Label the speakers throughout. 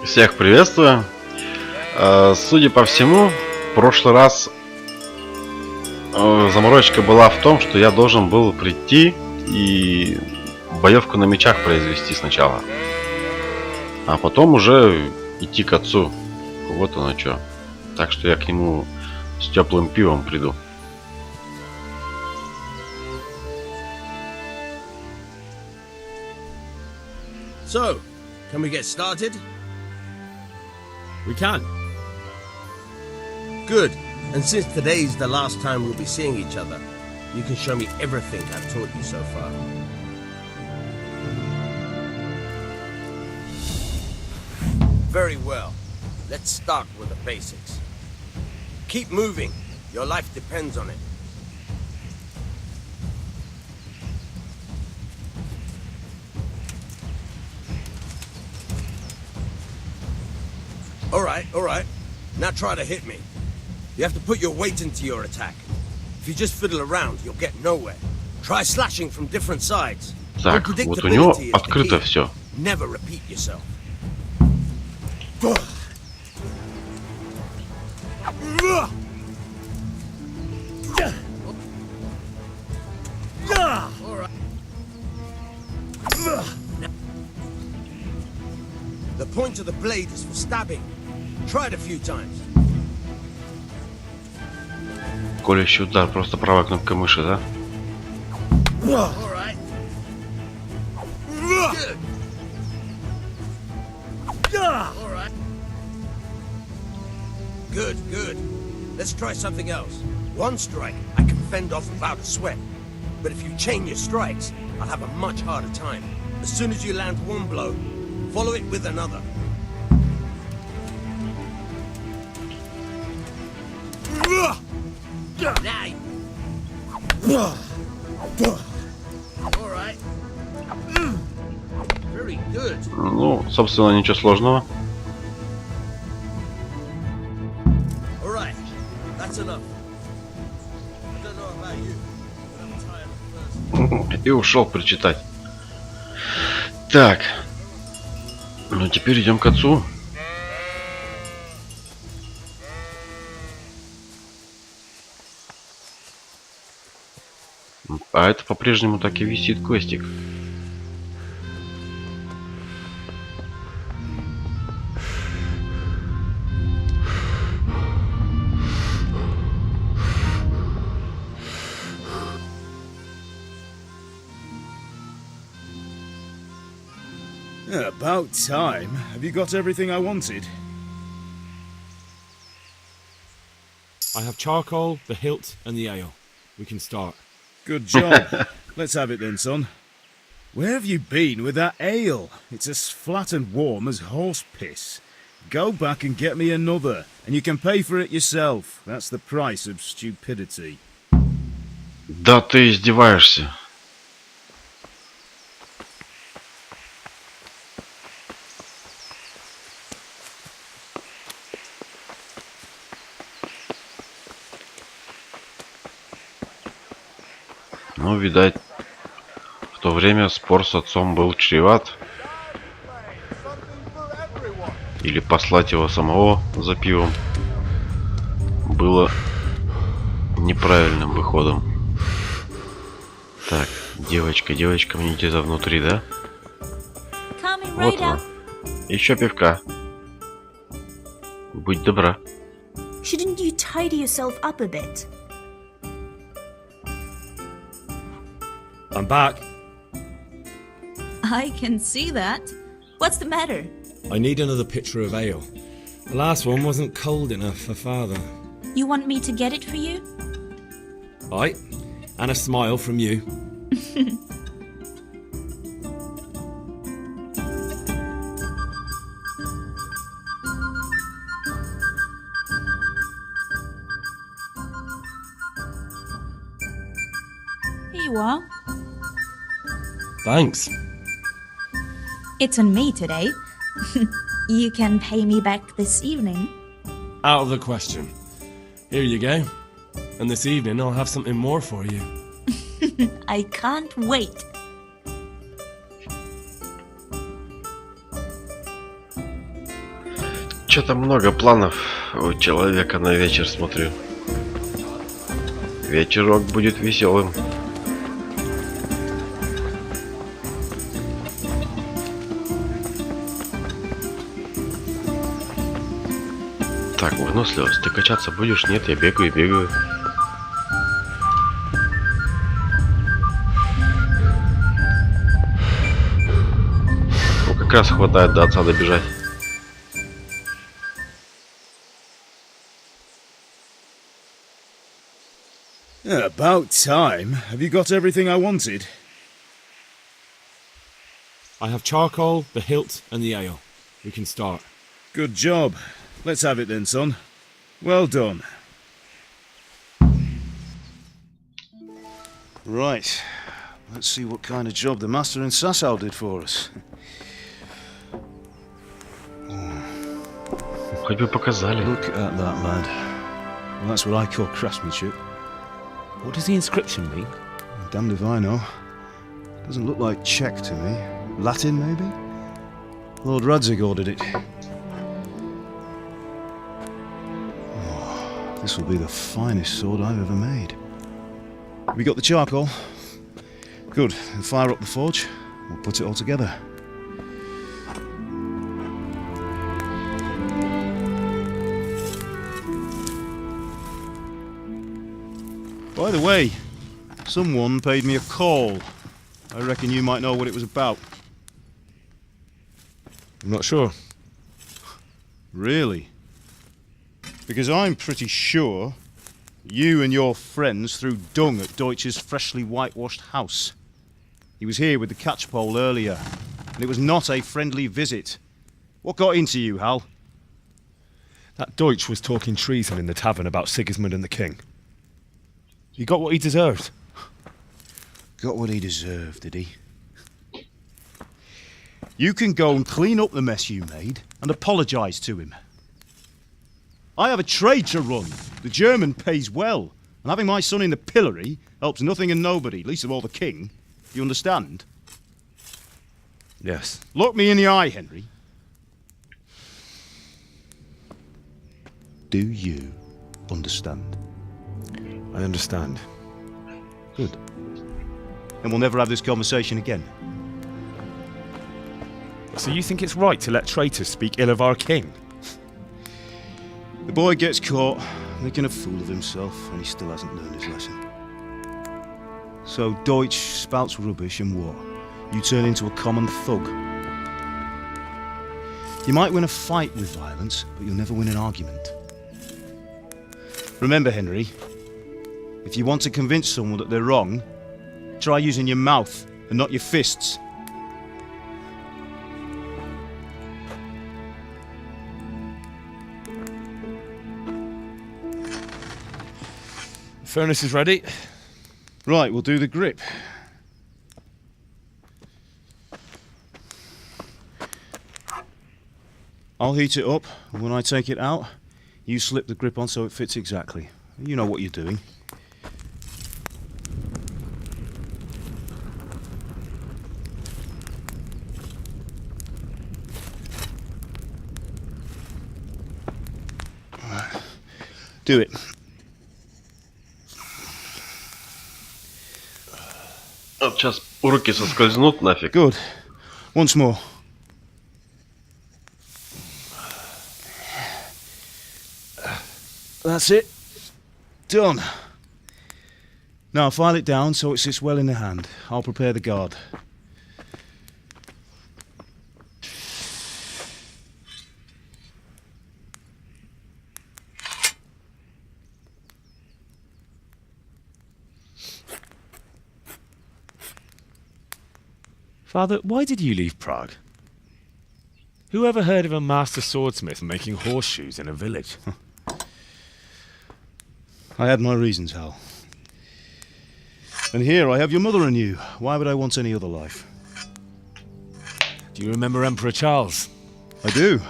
Speaker 1: Всех приветствую. Судя по всему, в прошлый раз заморочка была в том, что я должен был прийти и боевку на мечах произвести сначала, а потом уже идти к отцу. Вот оно что. Так что я к нему с теплым пивом приду.
Speaker 2: So, can we get started? We can. Good. And since today's the last time we'll be seeing each other, you can show me everything I've taught you so far. Very well. Let's start with the basics. Keep moving. Your life depends on it. All right. Now try to hit me. You have to put your weight into your attack. If you just fiddle around, you'll get nowhere. Try slashing from different sides.
Speaker 1: Так, вот у него открыто все.
Speaker 2: Never repeat yourself. The point of the blade is for stabbing. Try it a few times.
Speaker 1: Колющий удар, просто правая кнопка мыши, да?
Speaker 2: Good, good. Let's try something else. One strike I can fend off without a sweat. But if you chain your strikes, I'll have a much harder time. As soon as you land one blow, follow it with another.
Speaker 1: Ну, собственно, ничего сложного. И ушел прочитать. Так. Ну, теперь идем к отцу. А это по-прежнему так и висит квестик.
Speaker 3: About time. Have you got everything I wanted?
Speaker 4: I have charcoal, the hilt, and the ale. We can start.
Speaker 3: Good job. Let's have it then, son. Where have you been with that ale? It's as flat and warm as horse piss. Go back and get me another, and you can pay for it yourself. That's the price of stupidity.
Speaker 1: Да ты издеваешься. Ну, видать, в то время спор с отцом был чреват. Или послать его самого за пивом было неправильным выходом. Так, девочка, мне где-то внутри, да? Вот она. Еще пивка. Будь добра.
Speaker 5: Shouldn't you tidy yourself up a bit?
Speaker 4: I'm back.
Speaker 5: I can see that. What's the matter?
Speaker 4: I need another pitcher of ale. The last one wasn't cold enough for father.
Speaker 5: You want me to get it for you?
Speaker 4: Right. And a smile from you.
Speaker 5: Here you are.
Speaker 4: Thanks.
Speaker 5: It's on me today. You can pay me back this evening.
Speaker 4: Out of the question. Here you go. And this evening I'll have something more for you.
Speaker 5: I can't wait.
Speaker 1: Что-то много планов у человека на вечер, смотрю. Вечерок будет веселым. Так, выносливость. Ты качаться будешь? Нет, я бегаю, бегаю. Ну, как раз хватает до отца добежать.
Speaker 3: About time. Have you got everything I wanted?
Speaker 4: I have charcoal, the hilt, and the ale. We can start.
Speaker 3: Good job. Let's have it then, son. Well done. Right. Let's see what kind of job the master in Sasau did for us.
Speaker 1: Хоть бы показали.
Speaker 3: Look at that, lad. Well, that's what I call craftsmanship.
Speaker 4: What does the inscription mean?
Speaker 3: Damned if I know. Doesn't look like Czech to me. Latin, maybe? Lord Radzig ordered it. Oh, this will be the finest sword I've ever made. We got the charcoal? Good. We'll fire up the forge. We'll put it all together. By the way, someone paid me a call. I reckon you might know what it was about.
Speaker 4: I'm not sure.
Speaker 3: Really? Because I'm pretty sure you and your friends threw dung at Deutsch's freshly whitewashed house. He was here with the catchpole earlier, and it was not a friendly visit. What got into you, Hal?
Speaker 4: That Deutsch was talking treason in the tavern about Sigismund and the king. He got what he deserved.
Speaker 3: Got what he deserved, did he? You can go and clean up the mess you made and apologise to him. I have a trade to run. The German pays well, and having my son in the pillory helps nothing and nobody, least of all the king. You understand?
Speaker 4: Yes.
Speaker 3: Look me in the eye, Henry. Do you understand?
Speaker 4: I understand.
Speaker 3: Good. And we'll never have this conversation again.
Speaker 4: So you think it's right to let traitors speak ill of our king?
Speaker 3: The boy gets caught making a fool of himself, and he still hasn't learned his lesson. So Deutsch spouts rubbish, and what? You turn into a common thug. You might win a fight with violence, but you'll never win an argument. Remember, Henry, if you want to convince someone that they're wrong, try using your mouth and not your fists.
Speaker 4: The furnace is ready.
Speaker 3: Right, we'll do the grip. I'll heat it up, and when I take it out, you slip the grip on so it fits exactly. You know what you're doing. Do it.
Speaker 1: Вот сейчас руки соскользнут нафиг.
Speaker 3: Good. Once more. That's it. Done. Now file it down so it sits well in the hand. I'll prepare the guard.
Speaker 4: Father, why did you leave Prague? Who ever heard of a master swordsmith making horseshoes in a village?
Speaker 3: I had my reasons, Hal. And here I have your mother and you. Why would I want any other life?
Speaker 4: Do you remember Emperor Charles?
Speaker 3: I do.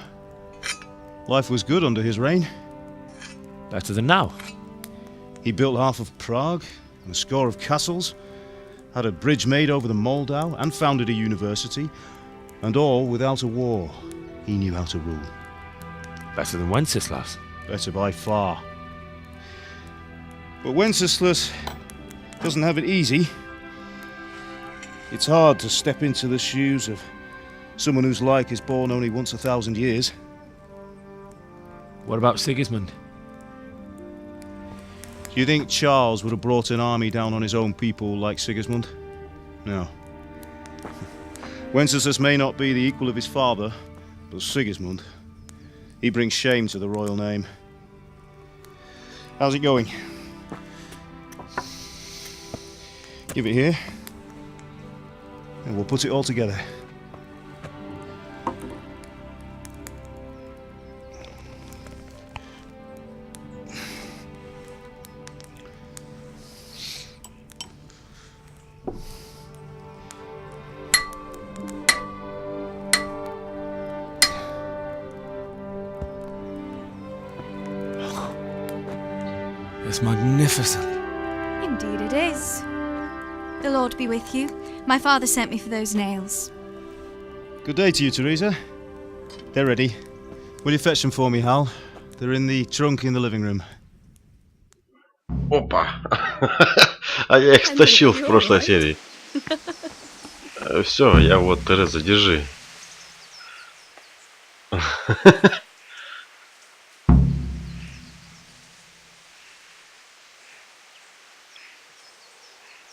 Speaker 3: Life was good under his reign.
Speaker 4: Better than now.
Speaker 3: He built half of Prague and a score of castles, had a bridge made over the Moldau, and founded a university, and all without a war. He knew how to rule.
Speaker 4: Better than Wenceslas.
Speaker 3: Better by far. But Wenceslas doesn't have it easy. It's hard to step into the shoes of someone whose like is born only once 1,000 years.
Speaker 4: What about Sigismund?
Speaker 3: Do you think Charles would have brought an army down on his own people like Sigismund? No. Wenceslas may not be the equal of his father, but Sigismund, he brings shame to the royal name. How's it going? Give it here, and we'll put it all together.
Speaker 4: It's magnificent.
Speaker 6: Indeed it is. The Lord be with you. My father sent me for those nails.
Speaker 3: Good day to you, Teresa. They're ready. Will you fetch them for me, Hal? They're in the trunk in the living room.
Speaker 1: Опа! А я их стащил в прошлой серии. Все, я вот, Тереза, держи.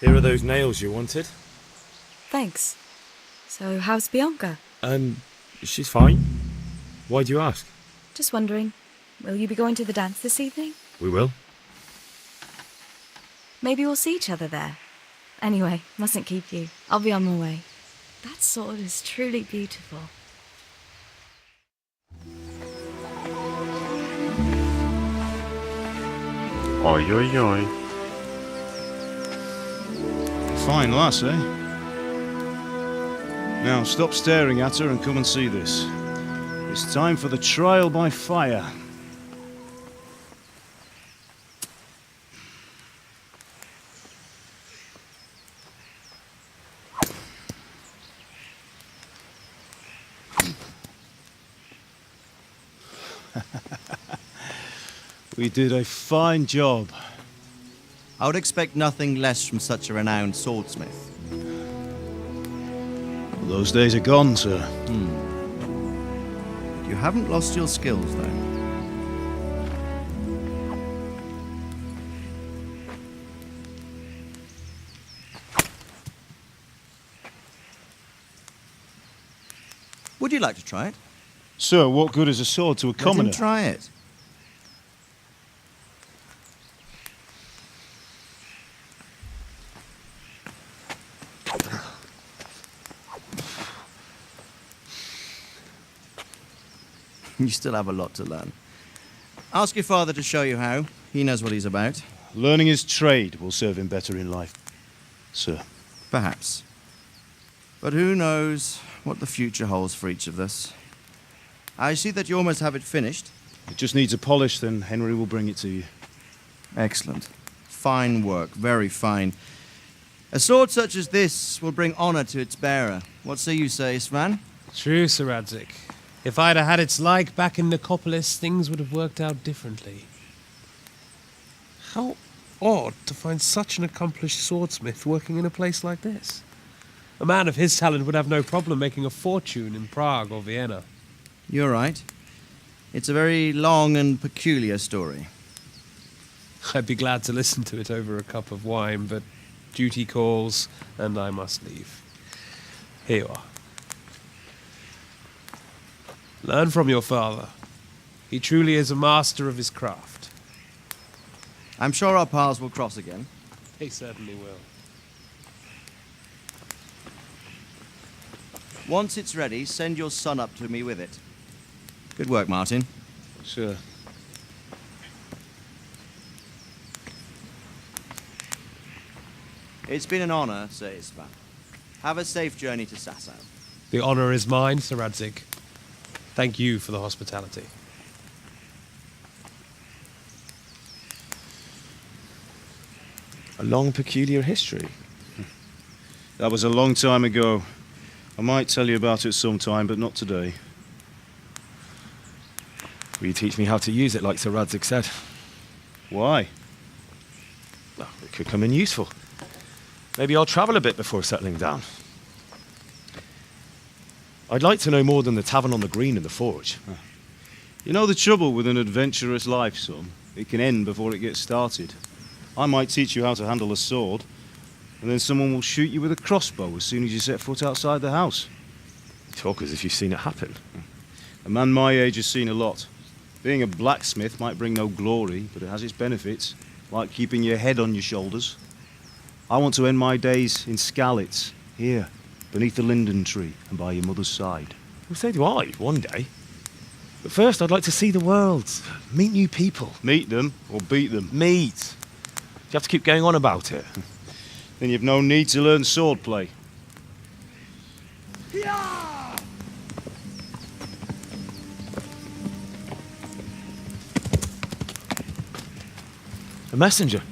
Speaker 7: Here are those nails you wanted.
Speaker 6: Thanks. So, how's Bianca?
Speaker 7: She's fine. Why do you ask?
Speaker 6: Just wondering, will you be going to the dance this evening?
Speaker 7: We will.
Speaker 6: Maybe we'll see each other there. Anyway, mustn't keep you. I'll be on my way. That sword is truly beautiful.
Speaker 1: Ой-ой-ой.
Speaker 3: Fine lass, eh? Now stop staring at her and come and see this. It's time for the trial by fire. We did a fine job.
Speaker 8: I would expect nothing less from such a renowned swordsmith.
Speaker 3: Those days are gone, sir.
Speaker 8: You haven't lost your skills, though. Would you like to try it?
Speaker 3: Sir, what good is a sword to a
Speaker 8: Let him
Speaker 3: commoner?
Speaker 8: try it. You still have a lot to learn. Ask your father to show you how. He knows what he's about.
Speaker 3: Learning his trade will serve him better in life, sir.
Speaker 8: Perhaps. But who knows what the future holds for each of us. I see that you almost have it finished.
Speaker 3: It just needs a polish, then Henry will bring it to you.
Speaker 8: Excellent. Fine work, very fine. A sword such as this will bring honor to its bearer. What say you, Svan?
Speaker 9: True, Sir Radzik. If I'd have had its like back in Nicopolis, things would have worked out differently. How odd to find such an accomplished swordsmith working in a place like this. A man of his talent would have no problem making a fortune in Prague or Vienna.
Speaker 8: You're right. It's a very long and peculiar story.
Speaker 9: I'd be glad to listen to it over a cup of wine, but duty calls, and I must leave. Here you are. Learn from your father. He truly is a master of his craft.
Speaker 8: I'm sure our paths will cross again.
Speaker 9: They certainly will.
Speaker 8: Once it's ready, send your son up to me with it. Good work, Martin.
Speaker 3: Sir.
Speaker 8: It's been an honor, Sir Isvan. Have a safe journey to Sasau.
Speaker 9: The honor is mine, Sir Radzik. Thank you for the hospitality.
Speaker 4: A long, peculiar history.
Speaker 3: That was a long time ago. I might tell you about it sometime, but not today.
Speaker 4: Will you teach me how to use it like Sir Radzig said?
Speaker 3: Why?
Speaker 4: Well, it could come in useful. Maybe I'll travel a bit before settling down. I'd like to know more than the tavern on the green and the forge.
Speaker 3: You know the trouble with an adventurous life, son? It can end before it gets started. I might teach you how to handle a sword, and then someone will shoot you with a crossbow as soon as you set foot outside the house.
Speaker 4: You talk as if you've seen it happen.
Speaker 3: A man my age has seen a lot. Being a blacksmith might bring no glory, but it has its benefits, like keeping your head on your shoulders. I want to end my days in Skalitz, here, beneath the linden tree and by your mother's side.
Speaker 4: Well, so do I, one day. But first, I'd like to see the world, meet new people.
Speaker 3: Meet them or beat them.
Speaker 4: Meet. Do you have to keep going on about it?
Speaker 3: Then you've no need to learn swordplay.
Speaker 4: A messenger.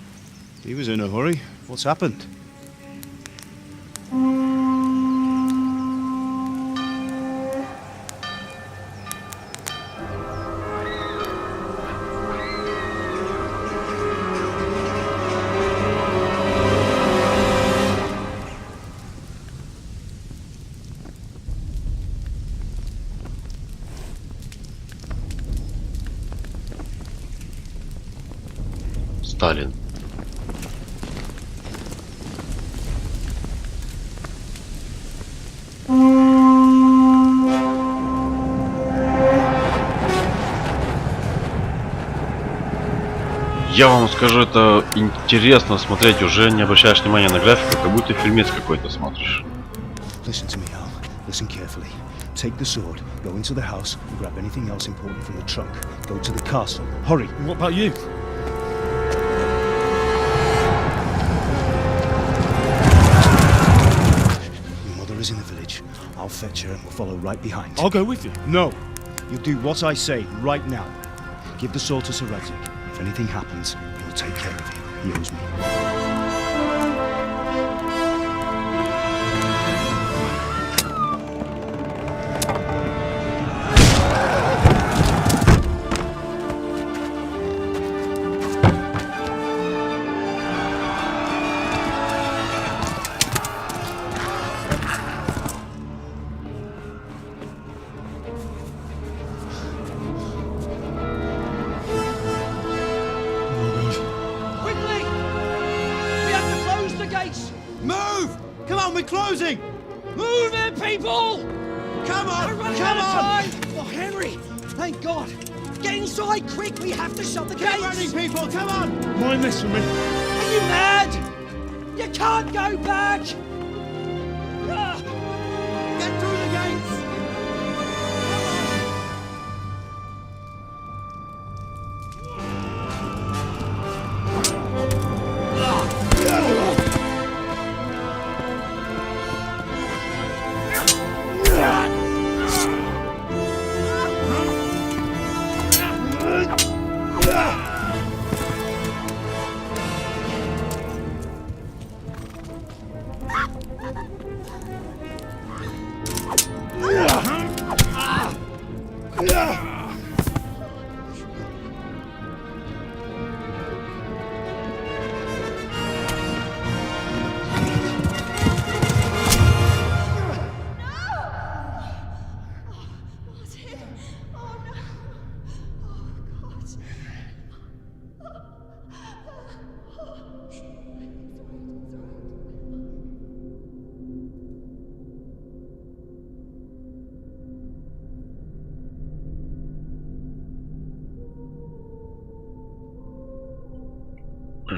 Speaker 3: He was in a hurry. What's happened?
Speaker 1: Сталин. Я вам скажу, это интересно смотреть, уже не обращаешь внимания на графику, как будто фильмец какой-то смотришь.
Speaker 10: Listen to me, Al. Listen carefully. Take the sword, go into the house, and grab anything else important from the trunk. Go to the castle. Hurry!
Speaker 4: What about you?
Speaker 10: Your mother is in the village. I'll fetch her and we'll follow right behind.
Speaker 4: I'll go with you.
Speaker 3: No. You do what I say right now. Give the sword to Sir Radzig. If anything happens, he'll take care of you. He owes me.
Speaker 8: Move! Come on, we're closing!
Speaker 11: Move it, people!
Speaker 8: Come on!
Speaker 11: We're running
Speaker 8: Come
Speaker 11: out of
Speaker 8: on!
Speaker 11: time! Oh, Henry! Thank God! Get inside, quick! We have to shut the gates!
Speaker 8: Keep running, people! Come on!
Speaker 4: Mind this for me.
Speaker 11: Are you mad? You can't go back! Ah.
Speaker 8: Get through the gates!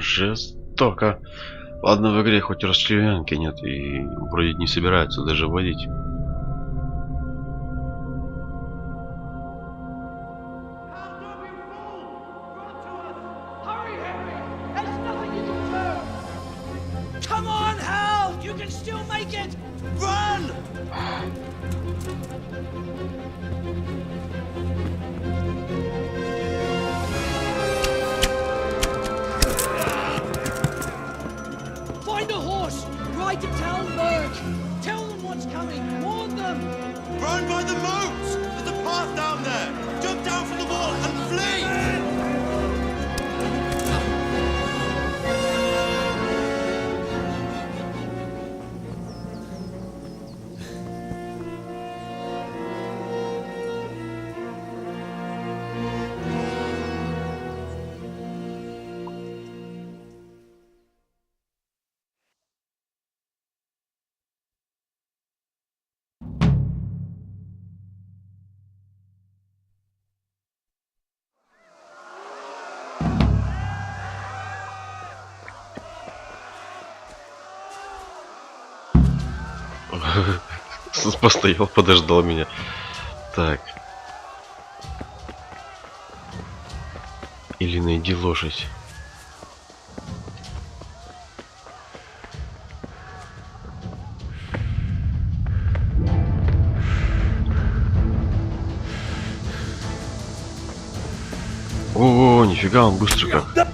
Speaker 1: Жестоко. Ладно, в игре хоть расчлененки нет и вроде не собираются даже вводить.
Speaker 11: Come on, Hal! You can still make it!
Speaker 8: Run!
Speaker 11: Find a horse! Ride to Talmberg! Tell them what's coming! Warn them!
Speaker 8: Run by the moat! There's a path down there! Jump down from the wall and
Speaker 1: Постоял, подождал меня. Так. Или найди лошадь. О, нифига, он быстро как.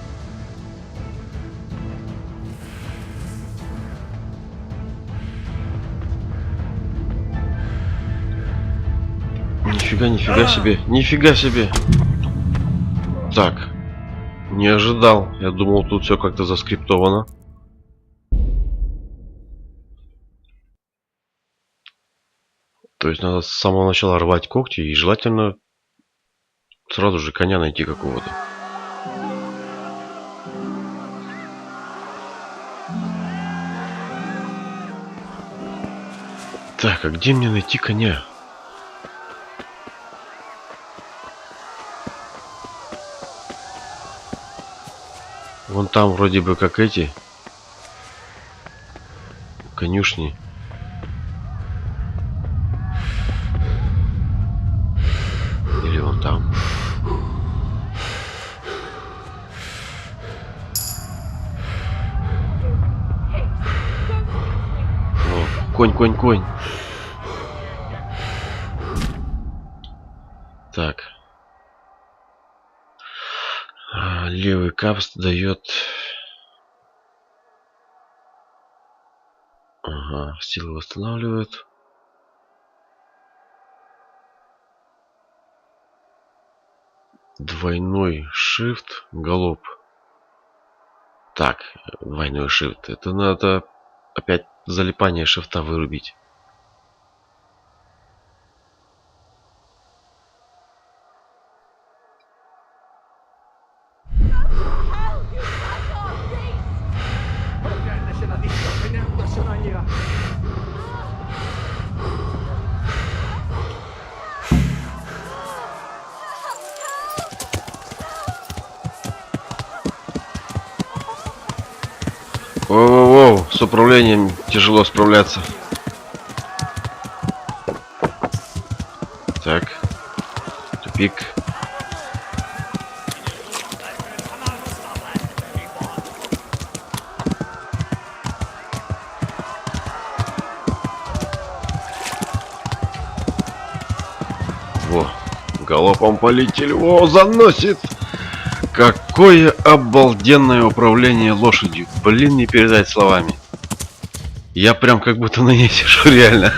Speaker 1: Нифига себе, нифига себе. Так, не ожидал. Я думал, тут все как-то заскриптовано. То есть надо с самого начала рвать когти и желательно сразу же коня найти какого-то. Так, а где мне найти коня? Вон там вроде бы как эти конюшни. Или вон там. О, конь. Так. Левый капс дает. Ага, силы восстанавливают. Двойной shift, галоп. Так, двойной shift. Это надо опять залипание шифта вырубить. Воу-воу-воу, с управлением тяжело справляться. Так, тупик. Во, галопом полетели. О, заносит! Какое обалденное управление лошадью. Блин, не передать словами. Я прям как будто на ней сижу, реально.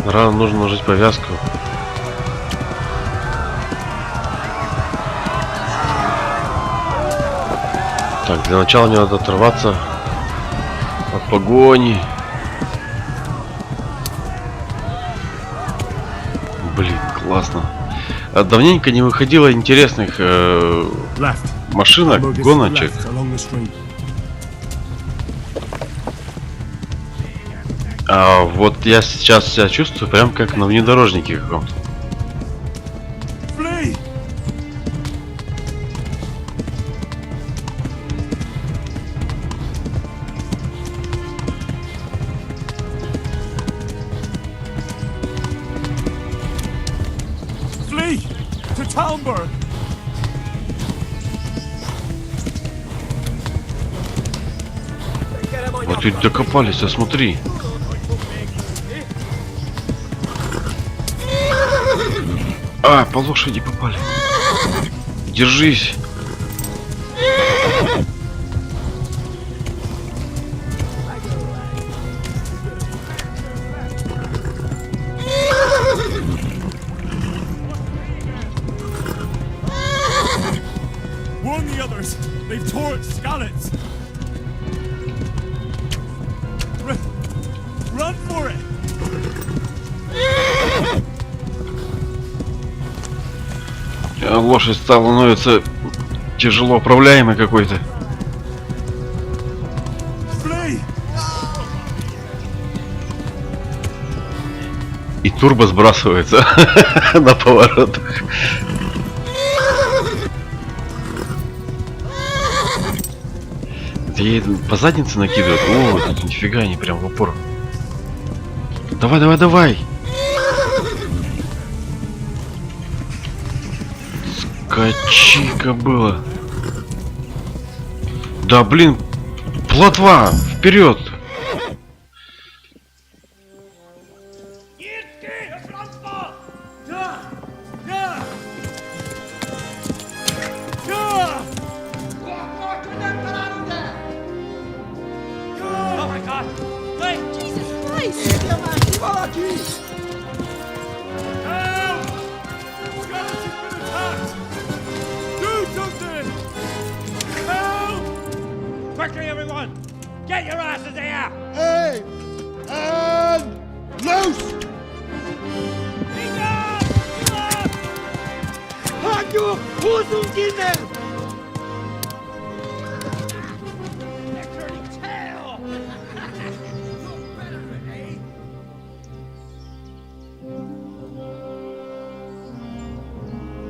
Speaker 1: Рано нужно наложить повязку. Так, для начала мне надо оторваться от погони. Блин, классно. Давненько не выходило интересных машинок, гоночек. А вот я сейчас себя чувствую прям как на внедорожнике каком-то. Вот и докопались, а смотри. А, по лошади попали. Держись.
Speaker 4: Sirs, they've torched Skalitz! Run for it!
Speaker 1: Лошадь становится тяжело управляемой какой-то. И турбо сбрасывается на поворотах. Это ей по заднице накидывают. О, тут нифига они прям в упор. Давай, давай, давай! Скачи-ка было. Да блин, плотва! Вперед!
Speaker 11: Quickly, everyone! Get your asses here!
Speaker 12: Hey! And loose!
Speaker 11: Hanyu! Huzungine! They're turning tail! Look better, eh?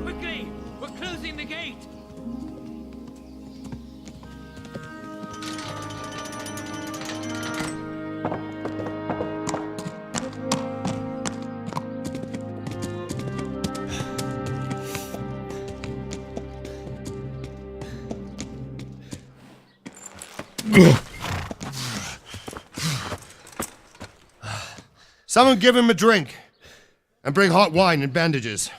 Speaker 11: Quickly! We're closing the gate!
Speaker 12: Someone give him a drink. And bring hot wine and bandages.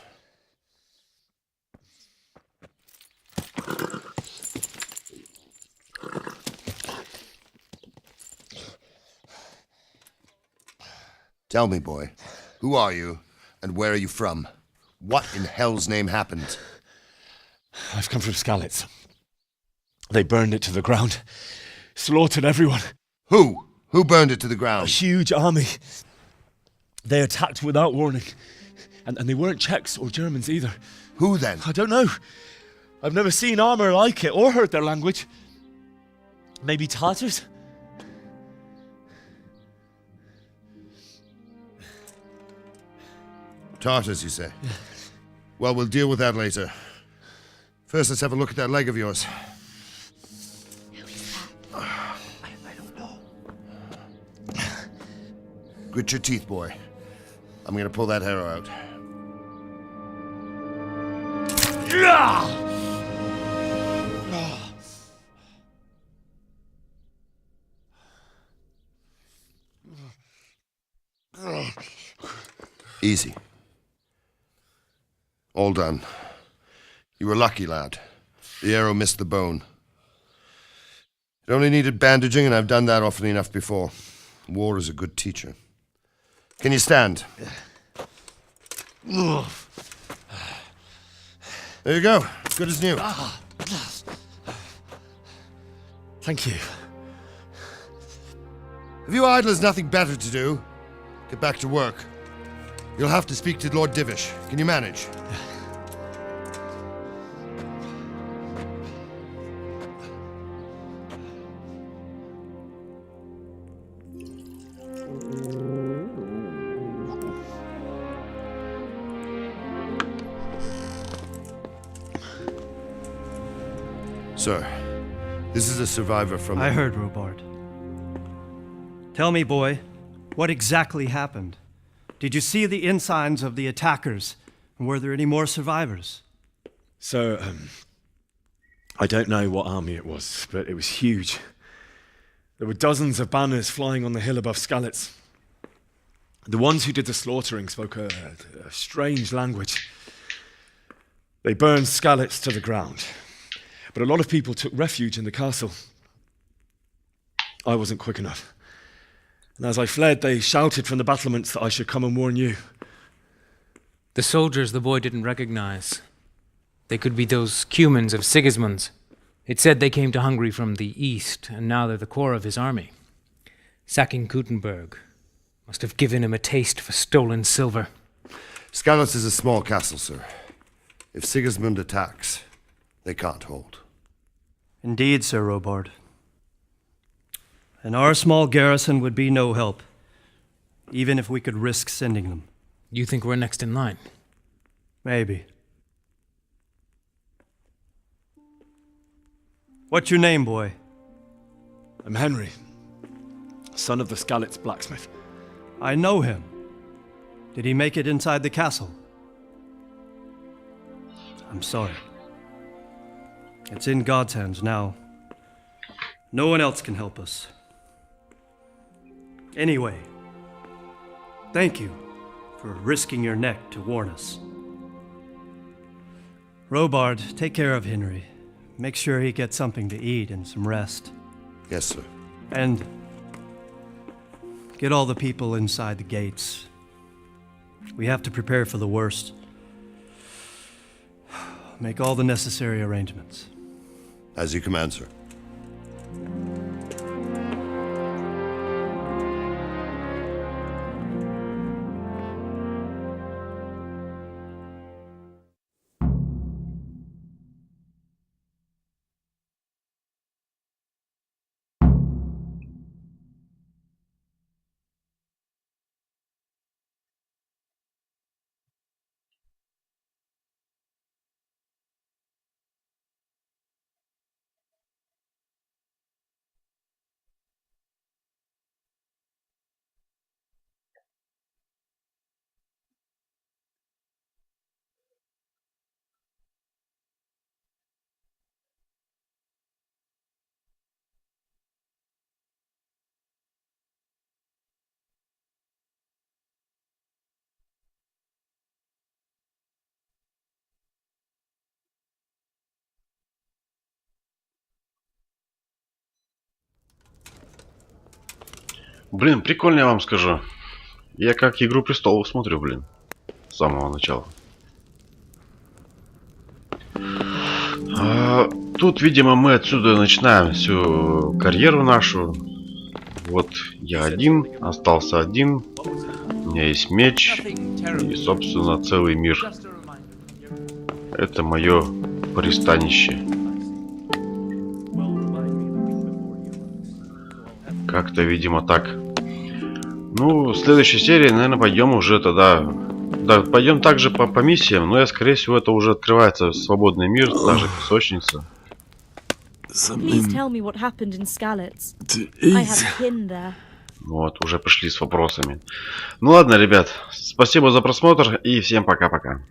Speaker 12: Tell me, boy, who are you and where are you from? What in hell's name happened?
Speaker 4: I've come from Skalitz. They burned it to the ground. Slaughtered everyone.
Speaker 12: Who? Who burned it to the ground?
Speaker 4: A huge army. They attacked without warning. And they weren't Czechs or Germans either.
Speaker 12: Who then?
Speaker 4: I don't know. I've never seen armor like it or heard their language. Maybe Tatars?
Speaker 12: Tartars, you say? Well, we'll deal with that later. First, let's have a look at that leg of yours.
Speaker 6: Who is that?
Speaker 12: I don't know. Grit your teeth, boy. I'm gonna pull that arrow out. Easy. All done. You were lucky, lad. The arrow missed the bone. It only needed bandaging, and I've done that often enough before. War is a good teacher. Can you stand? There you go. Good as new.
Speaker 4: Thank you.
Speaker 12: Have you idlers nothing better to do? Get back to work. You'll have to speak to Lord Divish. Can you manage? Sir, this is a survivor from...
Speaker 13: I heard, Robard. Tell me, boy, what exactly happened? Did you see the ensigns of the attackers? And were there any more survivors?
Speaker 4: So, I don't know what army it was, but it was huge. There were dozens of banners flying on the hill above Skalitz. The ones who did the slaughtering spoke a strange language. They burned Skalitz to the ground. But a lot of people took refuge in the castle. I wasn't quick enough. And as I fled, they shouted from the battlements that I should come and warn you.
Speaker 14: The soldiers the boy didn't recognize. They could be those Cumans of Sigismund's. It said they came to Hungary from the east, and now they're the core of his army. Sacking Gutenberg must have given him a taste for stolen silver.
Speaker 12: Skalitz is a small castle, sir. If Sigismund attacks, they can't hold.
Speaker 13: Indeed, Sir Robard. And our small garrison would be no help, even if we could risk sending them.
Speaker 14: You think we're next in line?
Speaker 13: Maybe. What's your name, boy?
Speaker 4: I'm Henry, son of the Skalitz blacksmith.
Speaker 13: I know him. Did he make it inside the castle? I'm sorry. It's in God's hands now. No one else can help us. Anyway, thank you for risking your neck to warn us. Robard, take care of Henry. Make sure he gets something to eat and some rest.
Speaker 12: Yes, sir.
Speaker 13: And get all the people inside the gates. We have to prepare for the worst. Make all the necessary arrangements.
Speaker 12: As you command, sir.
Speaker 1: Блин, прикольно, я вам скажу. Я как «Игру престолов» смотрю, блин. С самого начала. Тут, видимо, мы отсюда начинаем всю карьеру нашу. Вот я один, остался один. У меня есть меч. И, собственно, целый мир. Это мое пристанище. Как-то, видимо, так. Ну, в следующей серии, наверное, пойдем уже тогда... Да, пойдем также по миссиям, но скорее всего, это уже открывается свободный мир, даже песочница.
Speaker 6: Please tell me what happened in Skalitz. I have kin there.
Speaker 1: Вот, уже пришли с вопросами. Ну ладно, ребят, спасибо за просмотр и всем пока-пока.